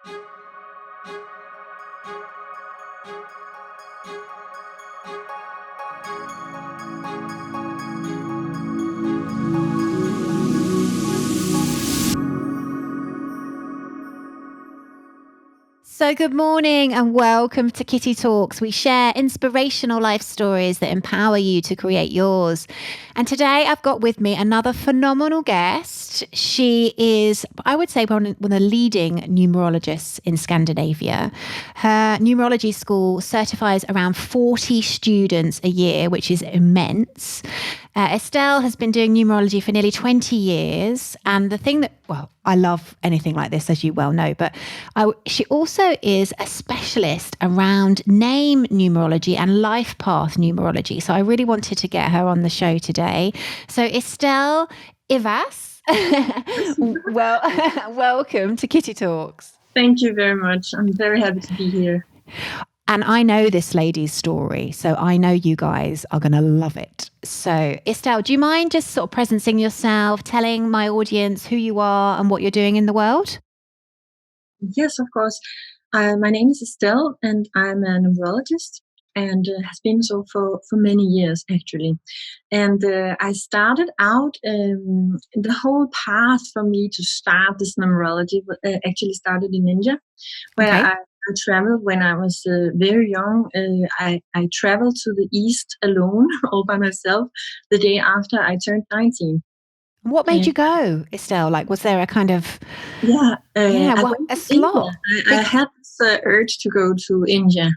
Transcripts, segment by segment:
So good morning and welcome to Kitty Talks. We share inspirational life stories that empower you to create yours. And today I've got with me another phenomenal guest. She is, I would say, one of the leading numerologists in Scandinavia. Her numerology school certifies around 40 students a year, which is immense. Estel has been doing numerology for nearly 20 years. And the thing that, well, I love anything like this, as you well know, but she also is a specialist around name numerology and life path numerology. So I really wanted to get her on the show today. So Estel Ehvass, well, welcome to Kitty Talks. Thank you very much. I'm very happy to be here. And I know this lady's story, so I know you guys are going to love it. So, Estel, do you mind just sort of presenting yourself, telling my audience who you are and what you're doing in the world? Yes, of course. My name is Estel, and I'm a numerologist, and has been so for many years, actually. And I started out, the whole path for me to start this numerology actually started in India, where I traveled when I was very young. I traveled to the East alone, all by myself, the day after I turned 19. What made you go, Estel? Like, was there a kind of... a slot? I had this urge to go to India.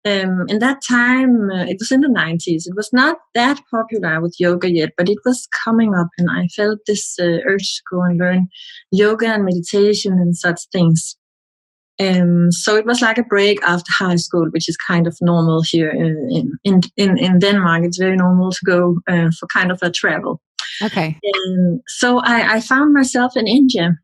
In that time, it was in the 90s. It was not that popular with yoga yet, but it was coming up, and I felt this urge to go and learn yoga and meditation and such things. So it was like a break after high school, which is kind of normal here in Denmark. It's very normal to go for kind of a travel. Okay. So I found myself in India,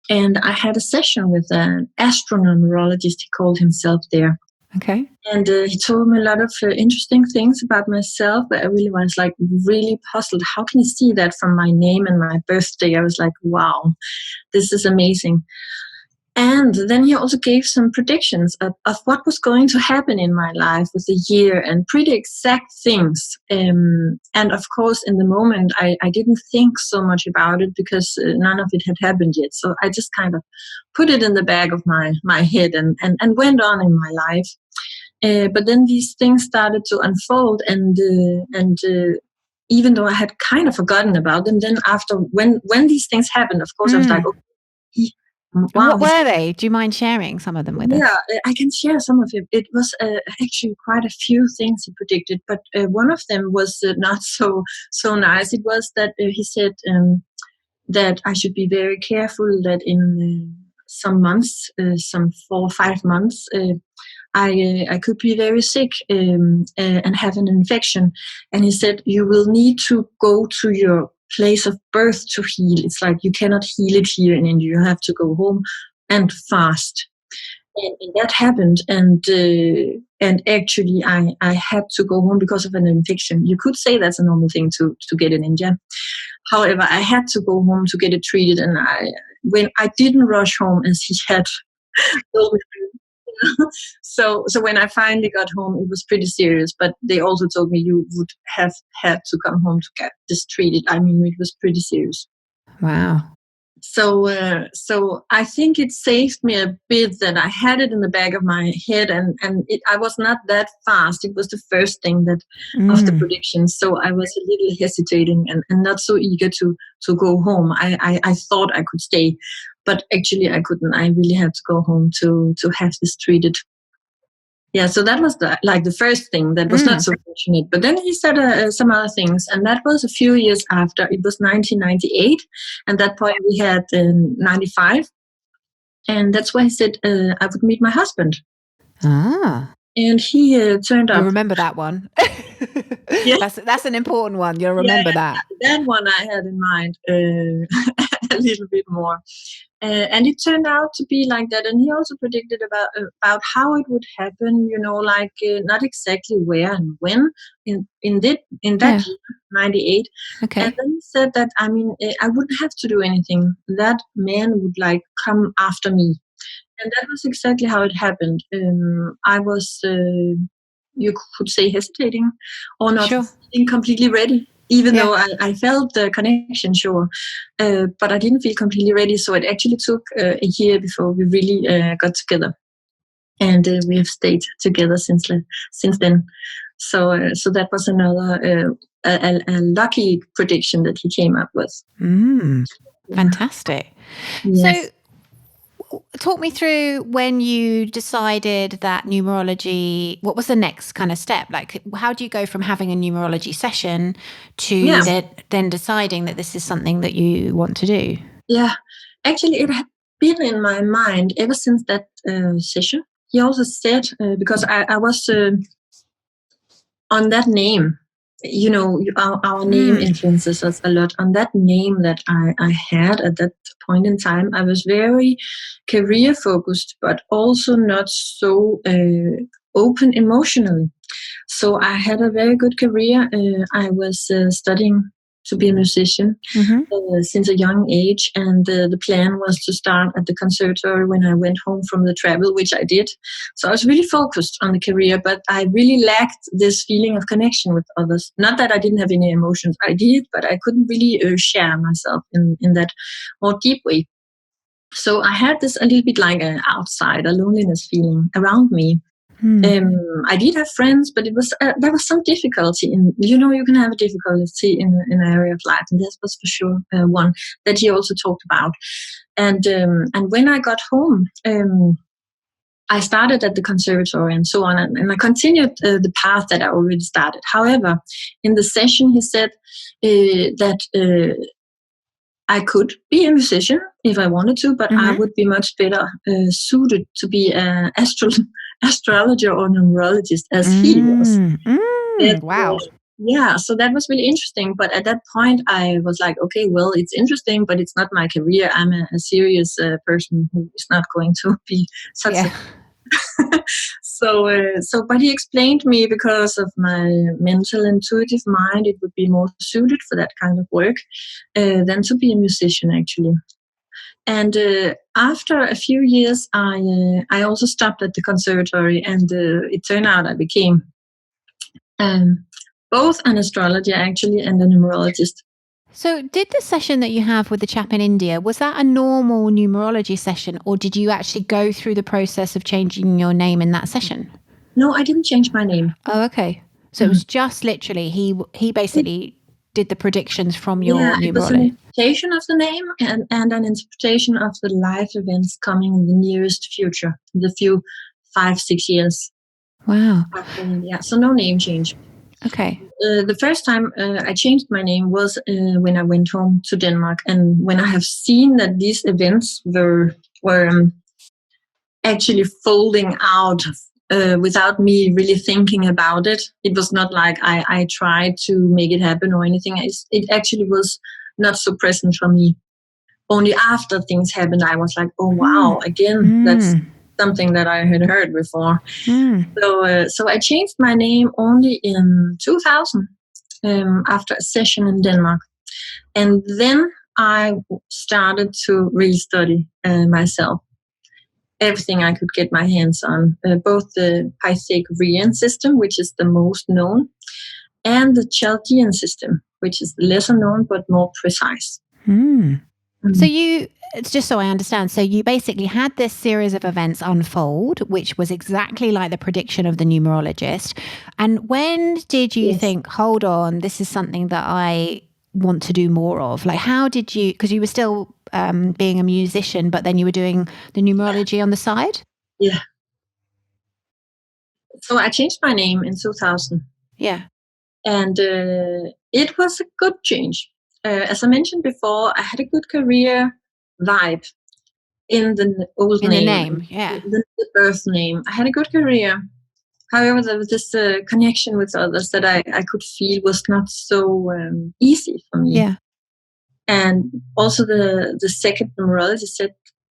and I had a session with an astronumerologist. He called himself there. Okay. And he told me a lot of interesting things about myself, but I really was like really puzzled. How can you see that from my name and my birthday? I was like, wow, this is amazing. And then he also gave some predictions of what was going to happen in my life with the year, and pretty exact things. And of course, in the moment, I didn't think so much about it because none of it had happened yet. So I just kind of put it in the back of my head and went on in my life. But then these things started to unfold, and even though I had kind of forgotten about them, then after when these things happened, of course, I was like, okay. Wow. What were they? Do you mind sharing some of them with us? Yeah, I can share some of it. It was actually quite a few things he predicted, but one of them was not so nice. It was that he said that I should be very careful that in some months, some 4 or 5 months, I could be very sick and have an infection. And he said, you will need to go to your place of birth to heal. It's like you cannot heal it here in India. You have to go home and fast. And that happened. And actually, I had to go home because of an infection. You could say that's a normal thing to get in India. However, I had to go home to get it treated. And when I didn't rush home as he had told me to. So when I finally got home, it was pretty serious, but they also told me you would have had to come home to get this treated. I mean, it was pretty serious. Wow. So I think it saved me a bit that I had it in the back of my head, and I was not that fast. It was the first thing that of the predictions. So I was a little hesitating and not so eager to go home. I thought I could stay, but actually I couldn't. I really had to go home to have this treated. Yeah, so that was the first thing that was not so fortunate. But then he said some other things, and that was a few years after. It was 1998, and at that point we had 95, and that's why he said I would meet my husband. Ah. And he turned up. You remember that one? Yeah. That's an important one. You'll remember that. That one I had in mind a little bit more. And it turned out to be like that. And he also predicted about how it would happen, like not exactly where and when in that year, 98. Okay. And then he said that, I wouldn't have to do anything. That man would come after me. And that was exactly how it happened. I was, you could say, hesitating or not feeling completely ready, even though I felt the connection, sure. But I didn't feel completely ready. So it actually took a year before we really got together. And we have stayed together since then. So that was another a lucky prediction that he came up with. Fantastic. Yes. So talk me through when you decided that numerology, what was the next kind of step? Like, how do you go from having a numerology session to then deciding that this is something that you want to do? Yeah, actually, it had been in my mind ever since that session. He also said, because I was on that name, you know, our name influences us a lot. On that name that I had at that point in time, I was very career focused, but also not so open emotionally. So I had a very good career. I was studying to be a musician since a young age, and the plan was to start at the conservatory when I went home from the travel, which I did. So I was really focused on the career, but I really lacked this feeling of connection with others. Not that I didn't have any emotions, I did, but I couldn't really share myself in that more deep way. So I had this a little bit like an outsider loneliness feeling around me. I did have friends, but it was there was some difficulty in, you know, you can have a difficulty in an area of life, and this was for sure one that he also talked about. And when I got home, I started at the conservatory and so on, and I continued the path that I already started. However, in the session, he said that I could be a musician if I wanted to, but I would be much better suited to be an astrologer or numerologist, as he was. Wow. Yeah, so that was really interesting. But at that point, I was like, okay, well, it's interesting, but it's not my career. I'm a serious person who is not going to be such a but he explained me, because of my mental intuitive mind, it would be more suited for that kind of work than to be a musician, actually. And after a few years, I also stopped at the conservatory, and it turned out I became both an astrologer, actually, and a numerologist. So did the session that you have with the chap in India, was that a normal numerology session, or did you actually go through the process of changing your name in that session? No, I didn't change my name. Oh, okay. So it was just literally, he basically did the predictions from your numerology. It was an interpretation of the name and an interpretation of the life events coming in the nearest future, the few 5-6 years. Wow. Yeah, so no name change. Okay. The first time I changed my name was when I went home to Denmark, and when I have seen that these events were actually folding out without me really thinking about it. It was not like I tried to make it happen or anything. It actually was not so present for me. Only after things happened, I was like, oh, wow, again, that's something that I had heard before. So I changed my name only in 2000 after a session in Denmark. And then I started to really study myself. Everything I could get my hands on, both the Pythagorean system, which is the most known, and the Chaldean system, which is lesser known but more precise. So you, just so I understand, so you basically had this series of events unfold, which was exactly like the prediction of the numerologist. And when did you think, hold on, this is something that I want to do more of? Like, how did you, because you were still being a musician, but then you were doing the numerology on the side? Yeah. So I changed my name in 2000. Yeah. And it was a good change. As I mentioned before, I had a good career vibe in the old name. In the name, yeah. The birth name. I had a good career. However, there was this connection with others that I could feel was not so easy for me. Yeah. And also the second numerologist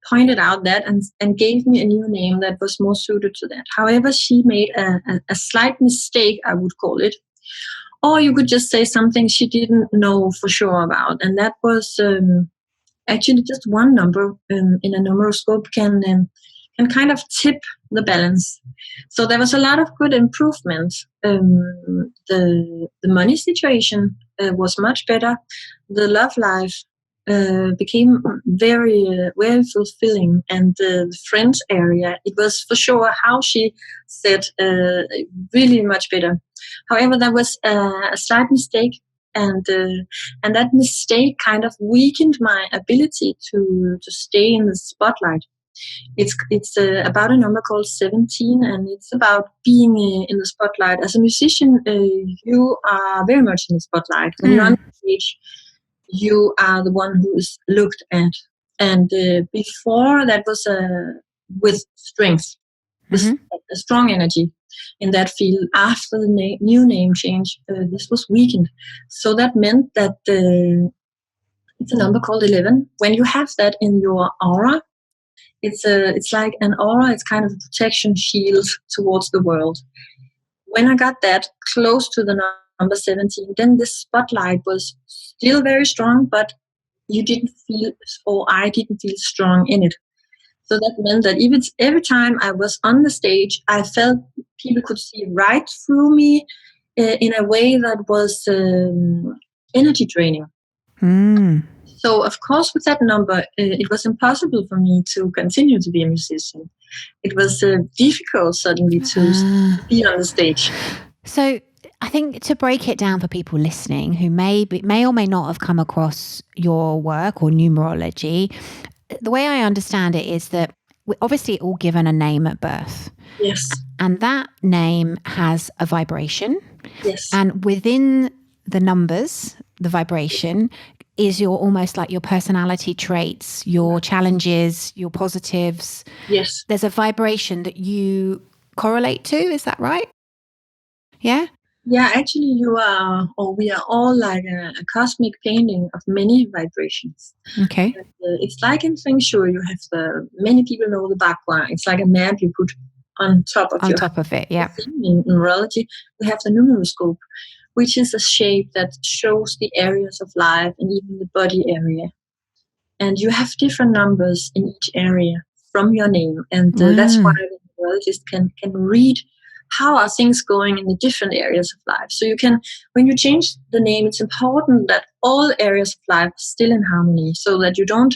pointed out that and gave me a new name that was more suited to that. However, she made a slight mistake, I would call it. Or you could just say something she didn't know for sure about. And that was actually just one number in a numeroscope can kind of tip the balance. So there was a lot of good improvement. The money situation was much better. The love life became very fulfilling, and the friends area, it was for sure, how she said, really much better. However, there was a slight mistake, and that mistake kind of weakened my ability to stay in the spotlight. It's about a number called 17, and it's about being in the spotlight. As a musician, you are very much in the spotlight. When you're on stage, you are the one who is looked at. And before, that was with strength, with a strong energy in that field. After the new name change, this was weakened. So that meant that it's a number called 11. When you have that in your aura, it's like an aura. It's kind of a protection shield towards the world. When I got that close to the number 17, then the spotlight was still very strong, but you didn't feel, or I didn't feel strong in it. So that meant that even every time I was on the stage, I felt people could see right through me in a way that was energy draining. So, of course, with that number, it was impossible for me to continue to be a musician. It was difficult suddenly to be on the stage. So I think to break it down for people listening who may or may not have come across your work or numerology, the way I understand it is that we're obviously all given a name at birth. Yes. And that name has a vibration. Yes. And within the numbers, the vibration is almost like your personality traits, your challenges, your positives. Yes. There's a vibration that you correlate to. Is that right? Yeah? Yeah, actually you are, or we are all like a cosmic painting of many vibrations. Okay. And, it's like in Feng Shui, you have many people know the Bakwa. It's like a map you put on top of it, yeah. In numerology, we have the numeroscope, which is a shape that shows the areas of life and even the body area. And you have different numbers in each area from your name. And that's why the numerologist can read how are things going in the different areas of life. So you can, when you change the name, it's important that all areas of life are still in harmony, so that you don't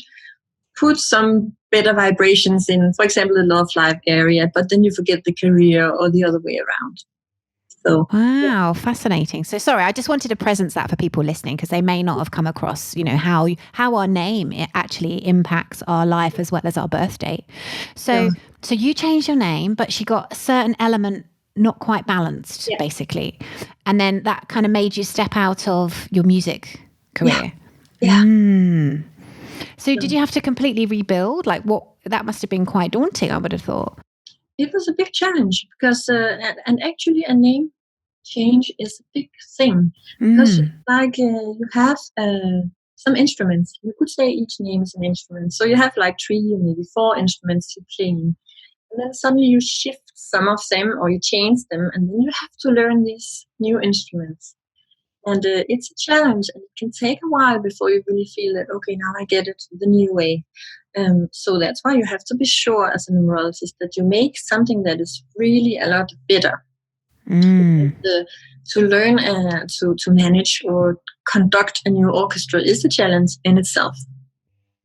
put some better vibrations in, for example, the love life area, but then you forget the career, or the other way around. So, wow, fascinating. So sorry, I just wanted to presence that for people listening, because they may not have come across, how our name it actually impacts our life as well as our birth date. So you changed your name, but she got a certain element not quite balanced, basically. And then that kind of made you step out of your music career. Yeah. So did you have to completely rebuild? Like that must have been quite daunting, I would have thought. It was a big challenge because, and actually a name change is a big thing, because like you have some instruments. You could say each name is an instrument. So you have like 3 or maybe 4 instruments you play. And then suddenly you shift some of them, or you change them, and then you have to learn these new instruments. And it's a challenge, and it can take a while before you really feel that, okay, now I get it the new way. So that's why you have to be sure as a numerologist that you make something that is really a lot better. To learn to manage or conduct a new orchestra is a challenge in itself.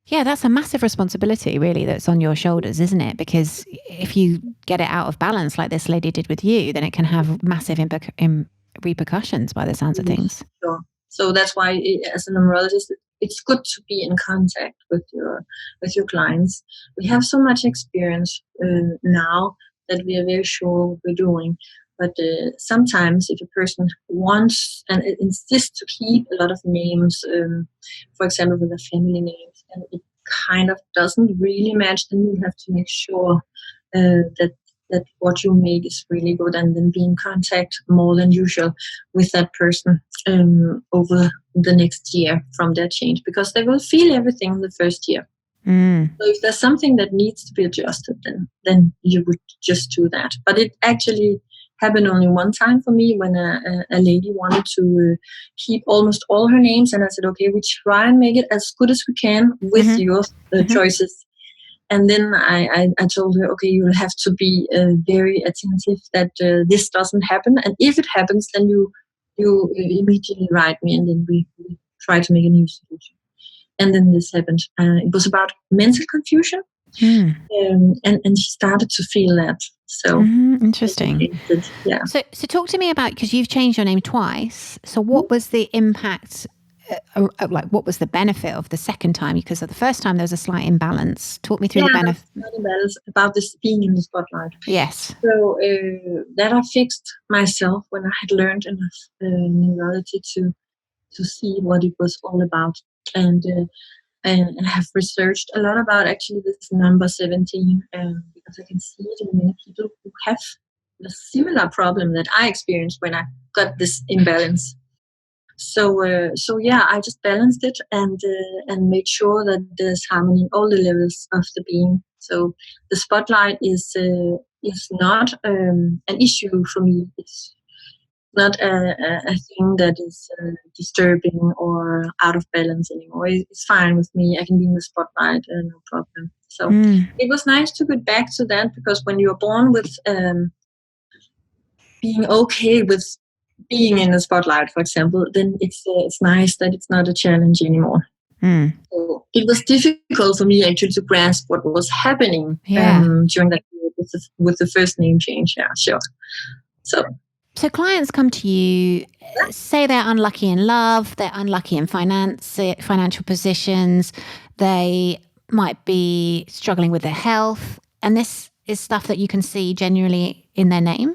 Yeah, that's a massive responsibility, really, that's on your shoulders, isn't it? Because if you get it out of balance like this lady did with you, then it can have massive repercussions by the sounds of things. Sure. So that's why, as a numerologist, it's good to be in contact with your clients. We have so much experience now that we are very sure what we're doing. But sometimes if a person wants and insists to keep a lot of names, for example, with the family names, and it kind of doesn't really match, then you have to make sure that what you make is really good, and then be in contact more than usual with that person over the next year from that change, because they will feel everything the first year. So if there's something that needs to be adjusted, then you would just do that. But it actually happened only one time for me when a lady wanted to keep almost all her names, and I said, okay, we try and make it as good as we can with your choices. And then I told her, okay, you'll have to be very attentive that this doesn't happen, and if it happens, then you immediately write me, and then we try to make a new solution. And then this happened. It was about mental confusion. And she started to feel that. So interesting. Yeah. So talk to me about, because you've changed your name twice. So what was the impact? Like, what was the benefit of the second time? Because of the first time there was a slight imbalance. Talk me through the benefit. About this being in the spotlight. Yes. So that I fixed myself when I had learned enough numerology to see what it was all about, and I have researched a lot about actually this number 17, because I can see it in many people who have a similar problem that I experienced when I got this imbalance. So yeah, I just balanced it and made sure that there's harmony in all the levels of the being. So the spotlight is not an issue for me. It's not a thing that is disturbing or out of balance anymore. It's fine with me. I can be in the spotlight, no problem. So it was nice to get back to that, because when you're born with being okay with being in the spotlight, for example, then it's nice that it's not a challenge anymore. So it was difficult for me actually to grasp what was happening during that period with the first name change. Yeah, sure. So clients come to you, say they're unlucky in love, they're unlucky in financial positions, they might be struggling with their health, and this is stuff that you can see genuinely in their name?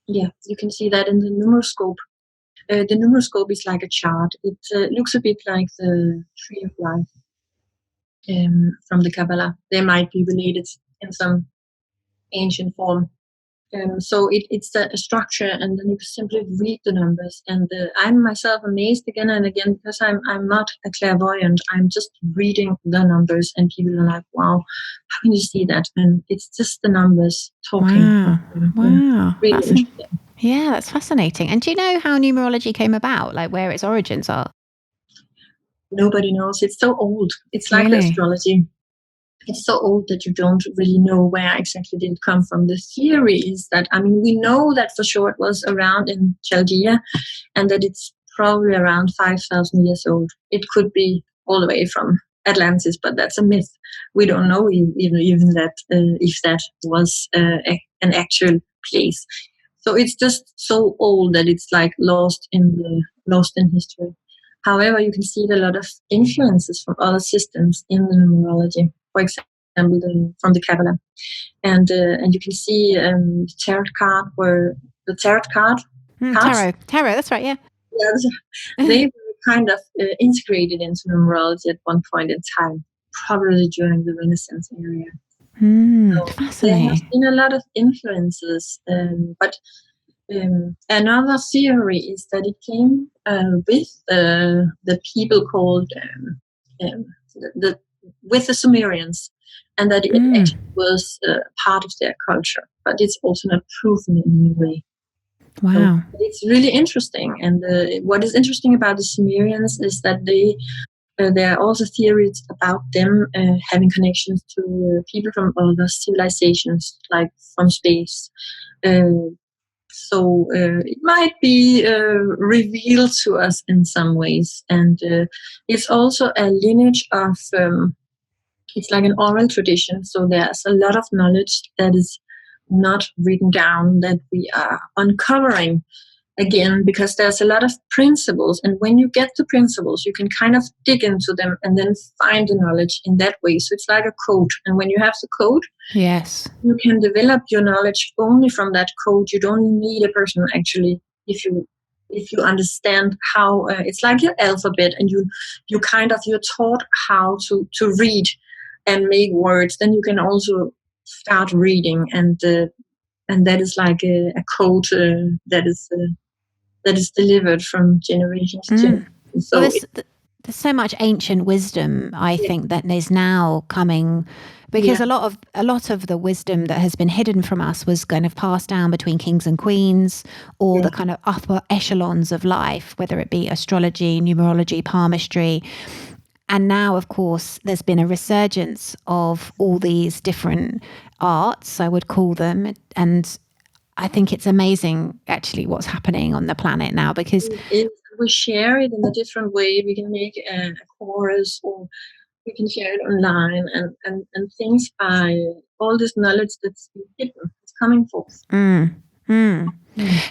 Yeah, you can see that in the numeroscope. The numeroscope is like a chart. It looks a bit like the tree of life from the Kabbalah. They might be related in some ancient form. So it's a structure, and then you simply read the numbers. And I'm myself amazed again and again, because I'm not a clairvoyant. I'm just reading the numbers, and people are like, "Wow, how can you see that?" And it's just the numbers talking. Wow, really interesting. Yeah, that's fascinating. And do you know how numerology came about? Like where its origins are? Nobody knows. It's so old. It's like astrology. It's so old that you don't really know where exactly did it come from. The theory is that, we know that for sure it was around in Chaldean, and that it's probably around 5,000 years old. It could be all the way from Atlantis, but that's a myth. We don't know even that if that was an actual place. So it's just so old that it's like lost in history. However, you can see a lot of influences from other systems in the numerology. For example, from the Kabbalah, and you can see the tarot card, tarot. That's right. Yeah. They were kind of integrated into numerology at one point in time, probably during the Renaissance era. So fascinating. there has been a lot of influences, but another theory is that it came with the people called with the Sumerians, and that it actually was part of their culture, but it's also not proven in any way. Wow. So it's really interesting. And what is interesting about the Sumerians is that there are also theories about them having connections to people from other civilizations, like from space. So it might be revealed to us in some ways. And it's also a lineage of, it's like an oral tradition. So there's a lot of knowledge that is not written down that we are uncovering again, because there's a lot of principles. And when you get the principles, you can kind of dig into them and then find the knowledge in that way. So it's like a code. And when you have the code, yes, you can develop your knowledge only from that code. You don't need a person actually, if you understand how it's like your alphabet, and you're taught how to read and make words, then you can also start reading, and that is like a code that is delivered from generation to generation. So there's so much ancient wisdom, I think, that is now coming because a lot of the wisdom that has been hidden from us was kind of passed down between kings and queens, or the kind of upper echelons of life, whether it be astrology, numerology, palmistry. And now, of course, there's been a resurgence of all these different arts, I would call them. And I think it's amazing, actually, what's happening on the planet now, because if we share it in a different way, we can make a course, or we can share it online, and things by all this knowledge that's hidden, it's coming forth.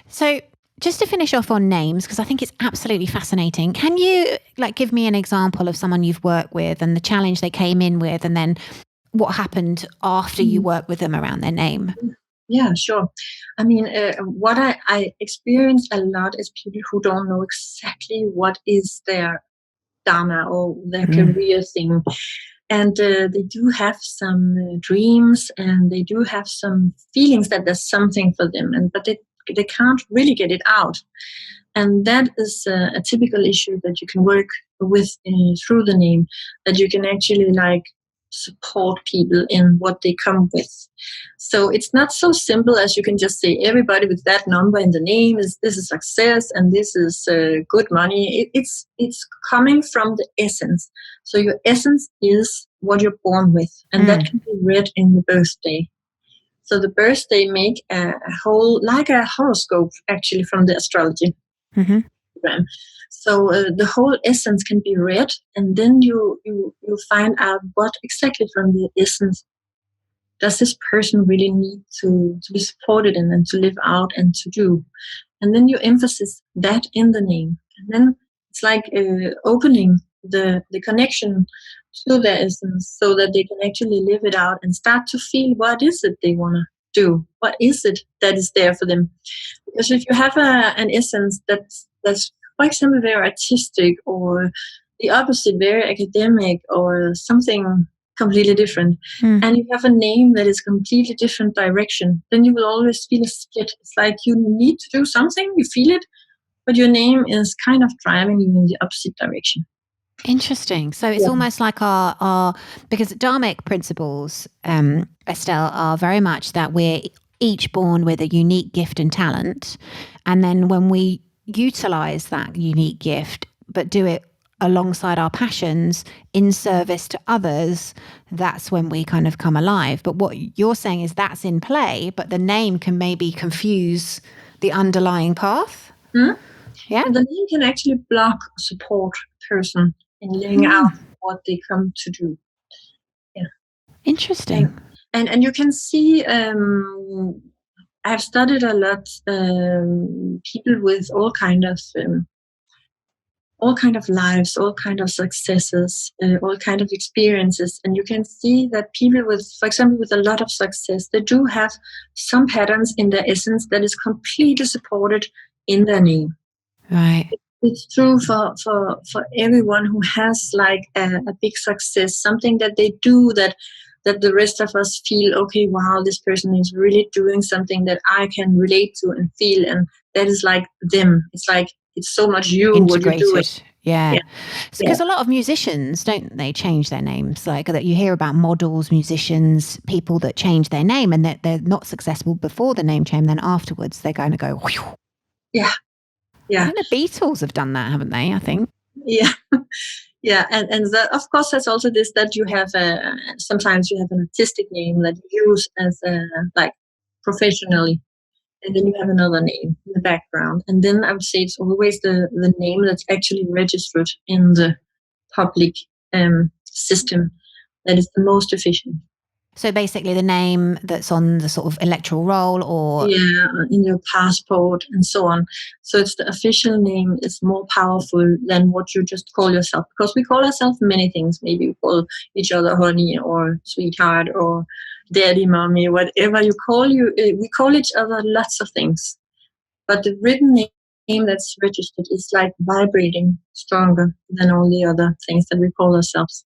So just to finish off on names, because I think it's absolutely fascinating, can you give me an example of someone you've worked with and the challenge they came in with, and then what happened after you worked with them around their name? Yeah, sure. I mean, what I experience a lot is people who don't know exactly what is their Dharma or their career thing. And they do have some dreams, and they do have some feelings that there's something for them, but they can't really get it out. And that is a typical issue that you can work with through the name, that you can actually support people in what they come with. So it's not so simple as you can just say everybody with that number in the name is this is success and this is good money. It's coming from the essence. So your essence is what you're born with, and that can be read in the birthday. So the birthday make a whole, like a horoscope actually, from the astrology program. So the whole essence can be read, and then you find out what exactly from the essence does this person really need to be supported in, and to live out and to do. And then you emphasize that in the name. And then it's like opening the connection to their essence, so that they can actually live it out and start to feel what is it they want to do. What is it that is there for them? Because if you have an essence that's, for example, very artistic, or the opposite, very academic, or something completely different, and you have a name that is completely different direction, then you will always feel a split. It's like you need to do something, you feel it, but your name is kind of driving you in the opposite direction. Interesting. So it's almost like our because Dharmic principles, Estel, are very much that we're each born with a unique gift and talent. And then when we utilize that unique gift, but do it alongside our passions in service to others, that's when we kind of come alive. But what you're saying is that's in play, but the name can maybe confuse the underlying path. Yeah. And the name can actually block or support a person in laying out what they come to do. Yeah. Interesting. And you can see, I've studied a lot people with all kind of lives, all kind of successes, all kind of experiences, and you can see that people with, for example, with a lot of success, they do have some patterns in their essence that is completely supported in their name. Right. It's true for everyone who has a big success, something that they do that the rest of us feel, okay, wow, this person is really doing something that I can relate to and feel, and that is like them. It's like it's so much you integrated. What you do. Yeah. Because a lot of musicians, don't they, change their names? Like that you hear about models, musicians, people that change their name, and that they're not successful before the name change, then afterwards they're going to go. Whew. Yeah. I think the Beatles have done that, haven't they? I think. Yeah. Yeah, and that, of course, there's also this that you have sometimes you have an artistic name that you use as professionally, and then you have another name in the background, and then I would say it's always the name that's actually registered in the public system that is the most efficient. So basically the name that's on the sort of electoral roll, or in your passport and so on. So it's the official name is more powerful than what you just call yourself, because we call ourselves many things. Maybe we call each other honey or sweetheart or daddy, mommy, whatever you call you. We call each other lots of things, but the written name that's registered is like vibrating stronger than all the other things that we call ourselves.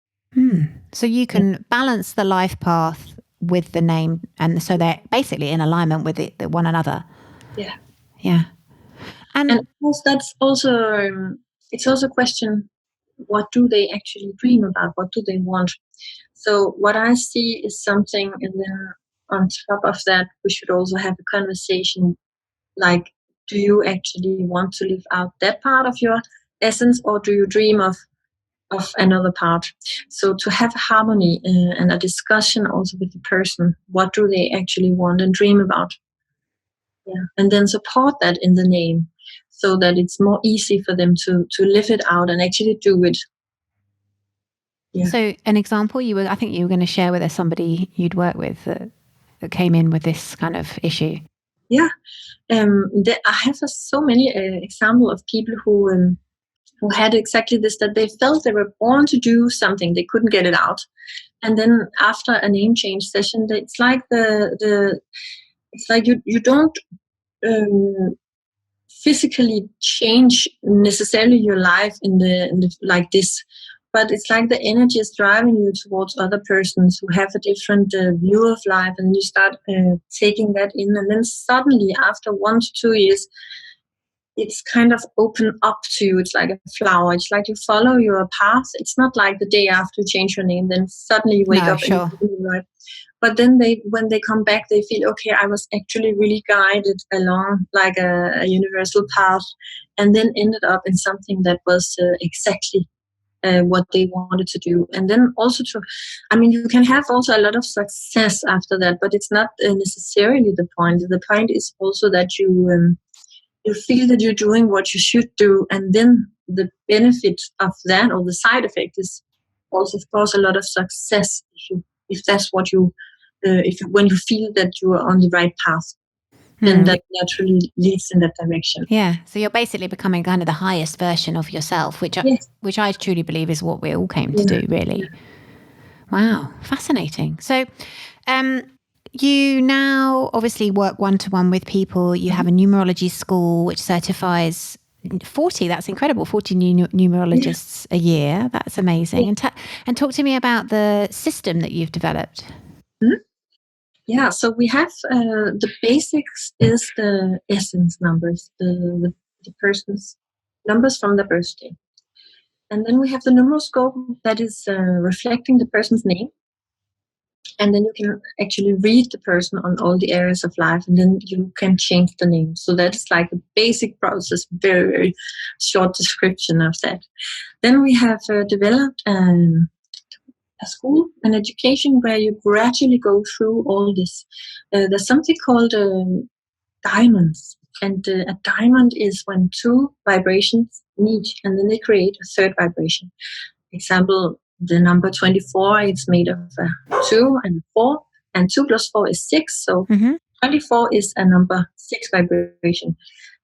So you can balance the life path with the name, and so they're basically in alignment with one another. Yeah. And of course, that's also it's also a question: what do they actually dream about? What do they want? So what I see is something, and then on top of that, we should also have a conversation like, do you actually want to live out that part of your essence, or do you dream of another part? So to have harmony and a discussion also with the person, what do they actually want and dream about? Yeah, and then support that in the name, so that it's more easy for them to live it out and actually do it. Yeah. So an example, I think you were going to share with us somebody you'd worked with that came in with this kind of issue. Yeah, I have so many examples of people who had exactly this, that they felt they were born to do something, they couldn't get it out, and then after a name change session, it's like it's like you don't physically change necessarily your life in the like this, but it's like the energy is driving you towards other persons who have a different view of life, and you start taking that in, and then suddenly after 1 to 2 years, it's kind of open up to you. It's like a flower. It's like you follow your path. It's not like the day after you change your name, then suddenly you wake up sure. and you right. But then when they come back, they feel, okay, I was actually really guided along like a universal path, and then ended up in something that was exactly what they wanted to do. And then also you can have also a lot of success after that, but it's not necessarily the point. The point is also that you feel that you're doing what you should do, and then the benefit of that, or the side effect, is also, of course, a lot of success if that's what you when you feel that you are on the right path, then that naturally leads in that direction. Yeah, so you're basically becoming kind of the highest version of yourself, which I truly believe is what we all came to do, really. Yeah. Wow, fascinating. So you now obviously work one-to-one with people. You have a numerology school which certifies 40, that's incredible, 40 new numerologists a year. That's amazing. And talk to me about the system that you've developed. Mm-hmm. Yeah, so we have the basics is the essence numbers, the person's numbers from the birthday. And then we have the numeroscope that is reflecting the person's name. And then you can actually read the person on all the areas of life, and then you can change the name. So that's like a basic process, very, very short description of that. Then we have developed a school, an education where you gradually go through all this. There's something called diamonds. And a diamond is when two vibrations meet, and then they create a third vibration. Example, the number 24, it's made of 2 and 4, and 2 plus 4 is 6. So 24 is a number 6 vibration.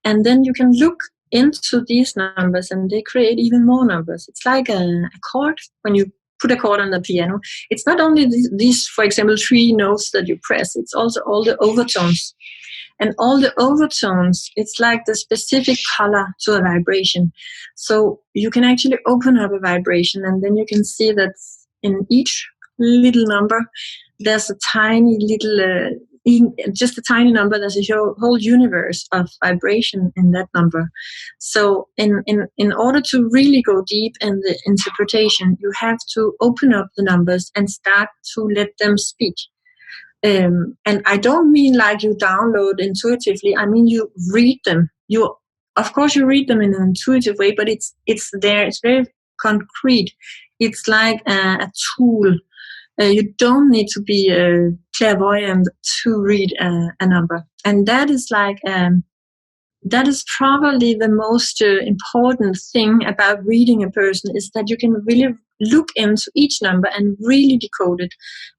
And then you can look into these numbers, and they create even more numbers. It's like a chord. When you put a chord on the piano, it's not only these, for example, 3 notes that you press, it's also all the overtones. And all the overtones, it's like the specific color to a vibration. So you can actually open up a vibration, and then you can see that in each little number, there's a tiny little, just a tiny number, there's a whole universe of vibration in that number. So in order to really go deep in the interpretation, you have to open up the numbers and start to let them speak. And I don't mean like you download intuitively. I mean you read them. Of course you read them in an intuitive way, but it's there. It's very concrete. It's like a tool. You don't need to be clairvoyant to read a number, and that is like that is probably the most important thing about reading a person, is that you can really look into each number and really decode it,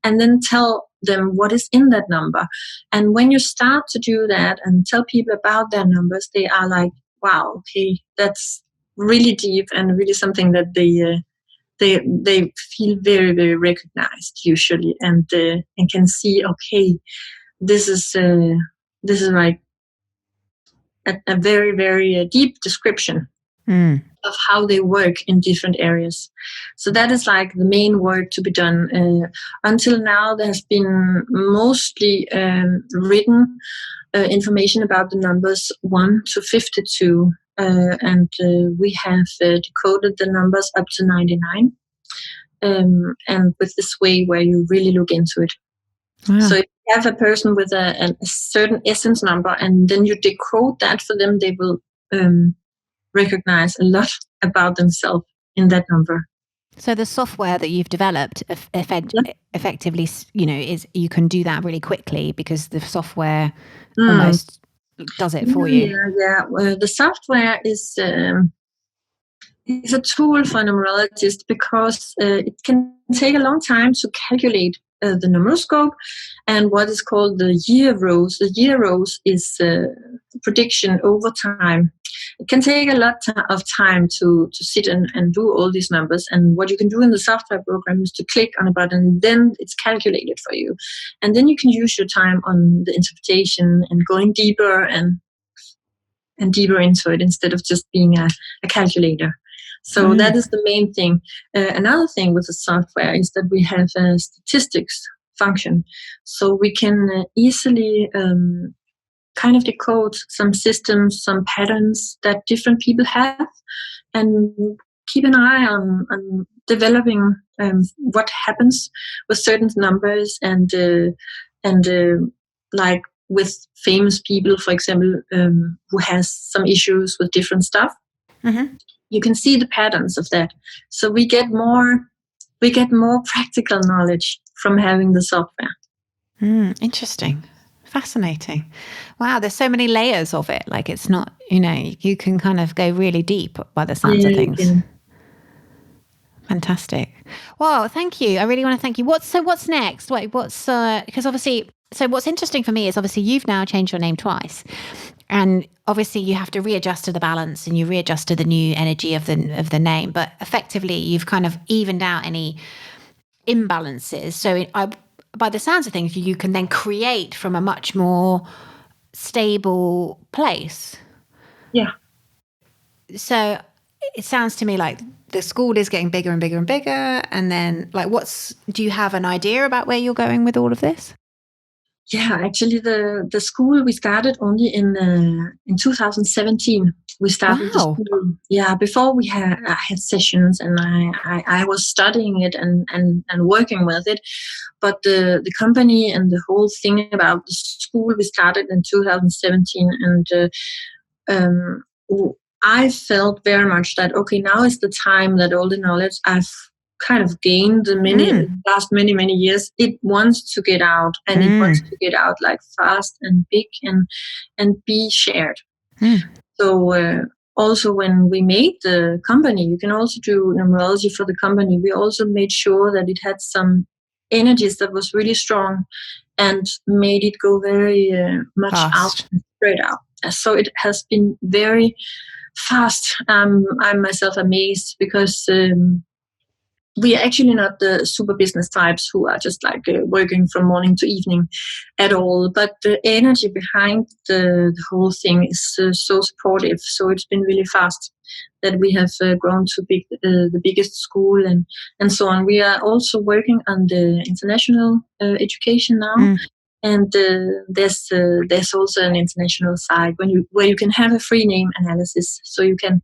and then tell them what is in that number. And when you start to do that and tell people about their numbers, they are like, wow, okay, that's really deep and really something that they feel very, very recognized usually, and can see, okay, this is like a very, very deep description of how they work in different areas. So that is like the main work to be done. Until now, there has been mostly written information about the numbers 1 to 52, and we have decoded the numbers up to 99. and with this way where you really look into it. Wow. So if you have a person with a certain essence number, and then you decode that for them, they will recognize a lot about themselves in that number. So the software that you've developed effectively, is you can do that really quickly because the software almost does it for you. Yeah. The software is a tool for numerologists because it can take a long time to calculate the numeroscope and what is called the year rows. The year rows is prediction over time. It can take a lot of time to sit and do all these numbers. And what you can do in the software program is to click on a button, then it's calculated for you. And then you can use your time on the interpretation and going deeper and deeper into it instead of just being a calculator. So that is the main thing. Another thing with the software is that we have a statistics function. So we can easily kind of decode some systems, some patterns that different people have, and keep an eye on developing what happens with certain numbers and like with famous people, for example, who has some issues with different stuff. Mm-hmm. You can see the patterns of that. So we get more practical knowledge from having the software. Interesting. Fascinating. Wow, there's so many layers of it. Like it's not, you can kind of go really deep by the sounds of things. Fantastic. Well, thank you. I really want to thank you. What's next? Because obviously, so what's interesting for me is obviously you've now changed your name twice. And obviously you have to readjust to the balance and you readjust to the new energy of the name, but effectively you've kind of evened out any imbalances. So by the sounds of things, you can then create from a much more stable place. Yeah. So it sounds to me like the school is getting bigger and bigger and bigger. And then do you have an idea about where you're going with all of this? Yeah, actually the school we started only in 2017. We started the school. Yeah, before I had sessions and I was studying it and working with it. But the company and the whole thing about the school we started in 2017, and I felt very much that now is the time that all the knowledge I've kind of gained the last many years, it wants to get out, and it wants to get out like fast and big and be shared. So also when we made the company, you can also do numerology for the company. We also made sure that it had some energies that was really strong and made it go very much out and spread out. So it has been very fast. I'm myself amazed because we are actually not the super business types who are just like working from morning to evening at all. But the energy behind the whole thing is so supportive. So it's been really fast that we have grown to the biggest school and so on. We are also working on the international education now. And there's also an international side where you can have a free name analysis. So you can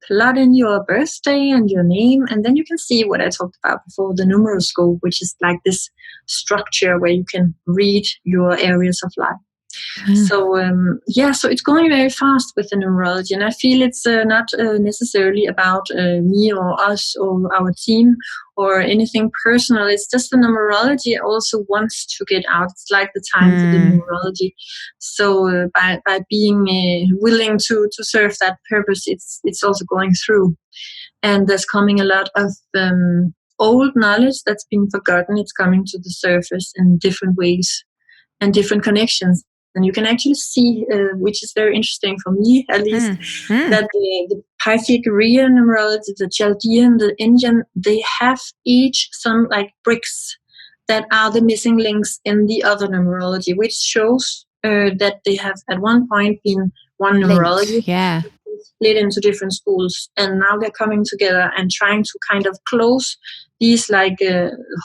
plug in your birthday and your name, and then you can see what I talked about before, the numeroscope, which is like this structure where you can read your areas of life. So so it's going very fast with the numerology, and I feel it's not necessarily about me or us or our team or anything personal. It's just the numerology also wants to get out. It's like the time for the numerology. So by being willing to serve that purpose, it's also going through, and there's coming a lot of old knowledge that's been forgotten. It's coming to the surface in different ways and different connections. And you can actually see, which is very interesting for me at least, that the Pythagorean numerology, the Chaldean, the Indian, they have each some like bricks that are the missing links in the other numerology, which shows that they have at one point been one numerology. Split into different schools, and now they're coming together and trying to kind of close these like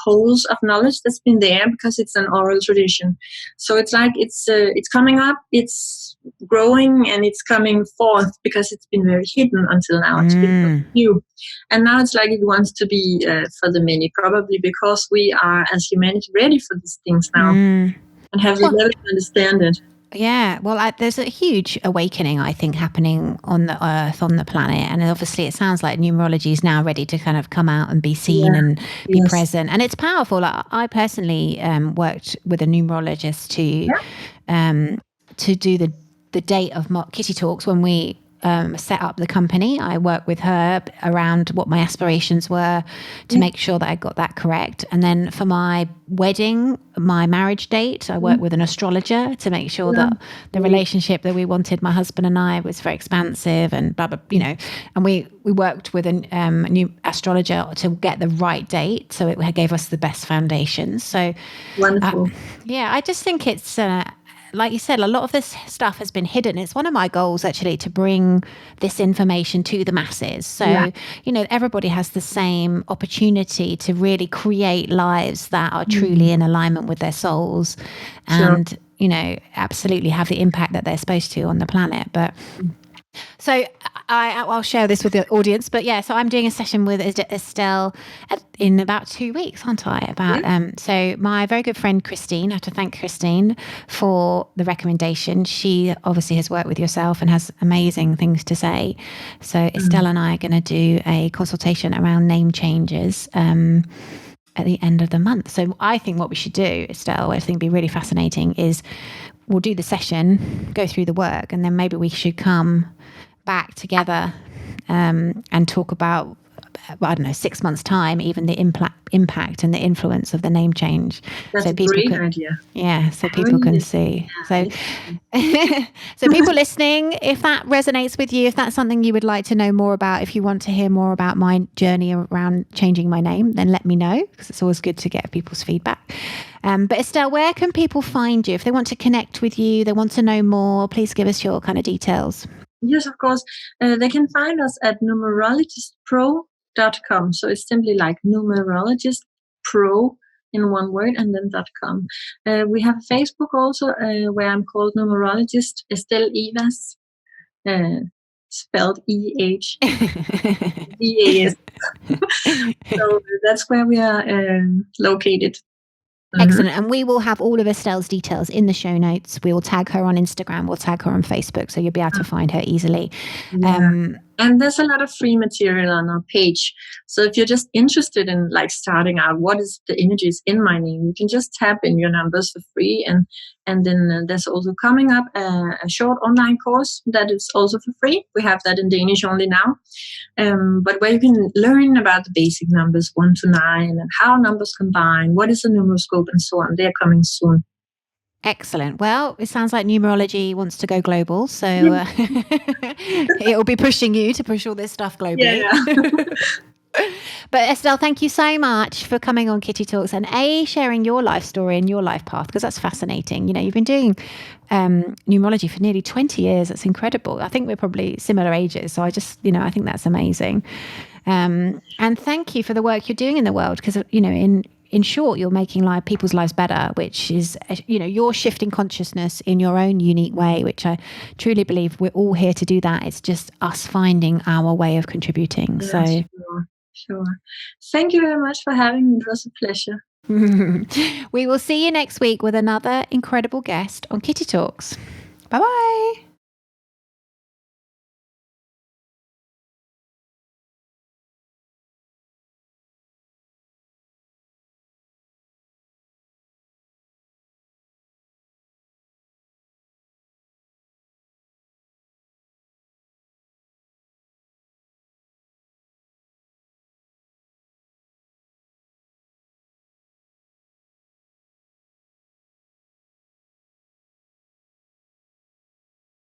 holes of knowledge that's been there because it's an oral tradition. So it's like it's coming up, it's growing and it's coming forth, because it's been very hidden until now. It's been new, and now it's like it wants to be for the many, probably because we are as humanity ready for these things now and have the level to understand it. Yeah, well, there's a huge awakening, I think, happening on the earth, on the planet. And obviously it sounds like numerology is now ready to kind of come out and be seen and be present. And it's powerful. Like, I personally worked with a numerologist to do the date of Kitty Talks when we set up the company. I worked with her around what my aspirations were to make sure that I got that correct. And then for my wedding, my marriage date, I worked with an astrologer to make sure that the relationship that we wanted, my husband and I, was very expansive and blah, blah, you know. And we worked with a new astrologer to get the right date. So it gave us the best foundations. So wonderful. I just think it's like you said, a lot of this stuff has been hidden. It's one of my goals, actually, to bring this information to the masses. So, you know, everybody has the same opportunity to really create lives that are truly in alignment with their souls and, you know, absolutely have the impact that they're supposed to on the planet. But so I'll share this with the audience, but so I'm doing a session with Estel in about 2 weeks, aren't I? About so my very good friend Christine, I have to thank Christine for the recommendation. She obviously has worked with yourself and has amazing things to say. So Estel and I are going to do a consultation around name changes at the end of the month. So I think what we should do, Estel, I think would be really fascinating, is we'll do the session, go through the work, and then maybe we should come back together and talk about, I don't know, 6 months' time, even the impact and the influence of the name change. That's a great idea. Yeah, so people can see. So, so people listening, if that resonates with you, if that's something you would like to know more about, if you want to hear more about my journey around changing my name, then let me know, because it's always good to get people's feedback. But Estel, where can people find you? If they want to connect with you, they want to know more, please give us your kind of details. Yes, of course. They can find us at numerologistpro.com. So it's simply like Numerologist Pro in one word and then .com. We have Facebook also where I'm called Numerologist Estel Ehvass, spelled E-H-V-A-S. So that's where we are located. Excellent. And we will have all of Estel's details in the show notes. We will tag her on Instagram. We'll tag her on Facebook. So you'll be able to find her easily. And there's a lot of free material on our page. So if you're just interested in like starting out, what is the energies in my name, you can just tap in your numbers for free. And then there's also coming up a short online course that is also for free. We have that in Danish only now. But where you can learn about the basic numbers 1 to 9 and how numbers combine, what is a numeroscope and so on. They're coming soon. Excellent. Well, it sounds like numerology wants to go global, so it will be pushing you to push all this stuff globally. Yeah. But Estel, thank you so much for coming on Kitty Talks and sharing your life story and your life path, because that's fascinating. You know, you've been doing numerology for nearly 20 years. That's incredible. I think we're probably similar ages, so I just, you know, I think that's amazing. And thank you for the work you're doing in the world, because, you know, in short, you're making people's lives better, which is, you know, you're shifting consciousness in your own unique way, which I truly believe we're all here to do that. It's just us finding our way of contributing. Yeah, So, sure. Thank you very much for having me. It was a pleasure. We will see you next week with another incredible guest on Kitty Talks. Bye-bye.